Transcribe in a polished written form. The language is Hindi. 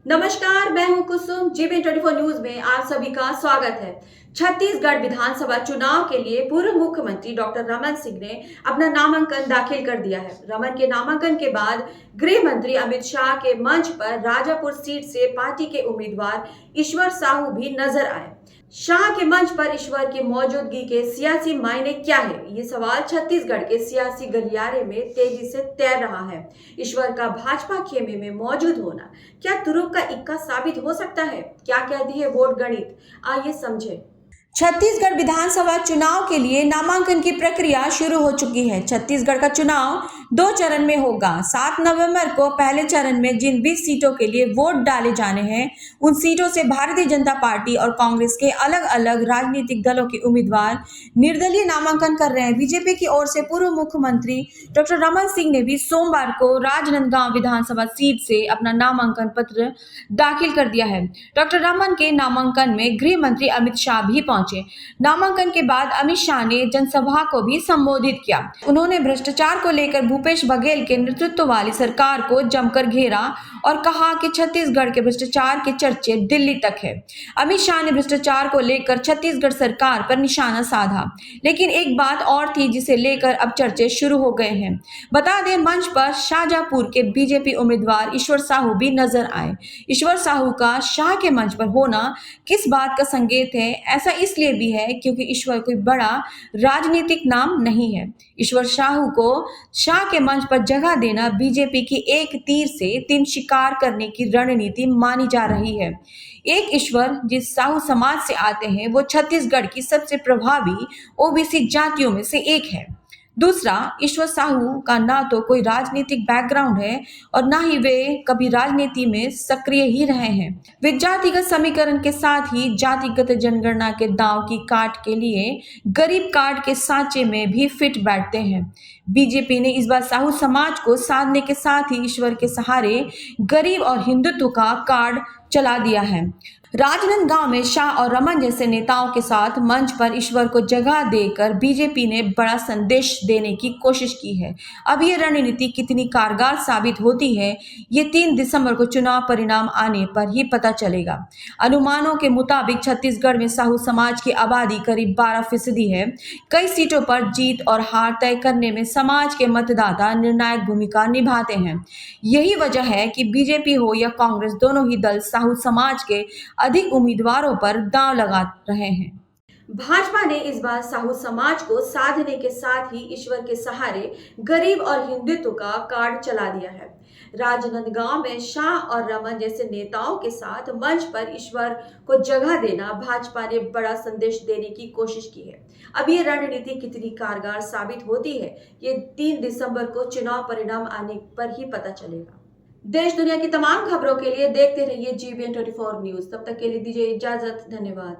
नमस्कार, मैं हूं कुसुम। JB24 न्यूज में आप सभी का स्वागत है। छत्तीसगढ़ विधानसभा चुनाव के लिए पूर्व मुख्यमंत्री डॉक्टर रमन सिंह ने अपना नामांकन दाखिल कर दिया है। रमन के नामांकन के बाद गृह मंत्री अमित शाह के मंच पर राजापुर सीट से पार्टी के उम्मीदवार ईश्वर साहू भी नजर आए। शाह के मंच पर ईश्वर की मौजूदगी के सियासी मायने क्या है, ये सवाल छत्तीसगढ़ के सियासी गलियारे में तेजी से तैर रहा है। ईश्वर का भाजपा खेमे में मौजूद होना क्या तुरुप का इक्का साबित हो सकता है? क्या कहती है वोट गणित, आइए समझें। छत्तीसगढ़ विधानसभा चुनाव के लिए नामांकन की प्रक्रिया शुरू हो चुकी है। छत्तीसगढ़ का चुनाव 2 चरण में होगा। 7 नवंबर को पहले चरण में जिन 20 सीटों के लिए वोट डाले जाने हैं, उन सीटों से भारतीय जनता पार्टी और कांग्रेस के अलग अलग राजनीतिक दलों के उम्मीदवार निर्दलीय नामांकन कर रहे हैं। बीजेपी की ओर से पूर्व मुख्यमंत्री डॉक्टर रमन सिंह ने भी सोमवार को राजनांदगांव विधानसभा सीट से अपना नामांकन पत्र दाखिल कर दिया है। डॉक्टर रमन के नामांकन में गृह मंत्री अमित शाह भी पहुंचे। नामांकन के बाद अमित शाह ने जनसभा को भी संबोधित किया। उन्होंने भ्रष्टाचार को लेकर भूपेश बघेल के नेतृत्व वाली सरकार को जमकर घेरा और कहा कि छत्तीसगढ़ के भ्रष्टाचार के चर्चे दिल्ली तक है। अमित शाह ने भ्रष्टाचार को लेकर छत्तीसगढ़ सरकार पर निशाना साधा, लेकिन एक बात और थी जिसे लेकर अब चर्चे शुरू हो गए हैं। बता दें, मंच पर शाहजहांपुर के बीजेपी उम्मीदवार ईश्वर साहू भी नजर आए। ईश्वर साहू का शाह के मंच पर होना किस बात का संकेत है? ऐसा इसलिए भी है क्योंकि ईश्वर कोई बड़ा राजनीतिक नाम नहीं है। ईश्वर साहू को शाह के मंच पर जगह देना बीजेपी की एक तीर से 3 शिकार करने की रणनीति मानी जा रही है। एक, ईश्वर जिस साहू समाज से आते हैं वो छत्तीसगढ़ की सबसे प्रभावी ओबीसी जातियों में से एक है। दूसरा, ईश्वर साहू का ना तो कोई राजनीतिक बैकग्राउंड है और ना ही वे कभी राजनीति में सक्रिय ही रहे हैं। वे जातिगत समीकरण के साथ ही जातिगत जनगणना के दांव की काट के लिए गरीब कार्ड के सांचे में भी फिट बैठते हैं। बीजेपी ने इस बार साहू समाज को साधने के साथ ही ईश्वर के सहारे गरीब और हिंदुत्व का कार्ड चला दिया है। राजनांदगांव में शाह और रमन जैसे नेताओं के साथ मंच पर ईश्वर को जगह देकर बीजेपी ने बड़ा संदेश देने की कोशिश की है। अब ये रणनीति कितनी कारगर साबित होती है, ये 3 दिसंबर को चुनाव परिणाम आने पर ही पता चलेगा। अनुमानों के मुताबिक छत्तीसगढ़ में साहू समाज की आबादी करीब 12% है। कई सीटों पर जीत और हार तय करने में समाज के मतदाता निर्णायक भूमिका निभाते हैं। यही वजह है कि बीजेपी हो या कांग्रेस, दोनों ही दल साहू समाज के अधिक उम्मीदवारों पर दांव लगा रहे हैं। भाजपा ने इस बार साहू समाज को साधने के साथ ही ईश्वर के सहारे गरीब और हिंदुत्व का कार्ड चला दिया है। राजनांदगांव में शाह और रमन जैसे नेताओं के साथ मंच पर ईश्वर को जगह देना भाजपा ने बड़ा संदेश देने की कोशिश की है। अब ये रणनीति कितनी कारगर साबित होती है, ये 3 दिसंबर को चुनाव परिणाम आने पर ही पता चलेगा। देश दुनिया की तमाम खबरों के लिए देखते रहिए JBN24 न्यूज। तब तक के लिए दीजिए इजाजत। धन्यवाद।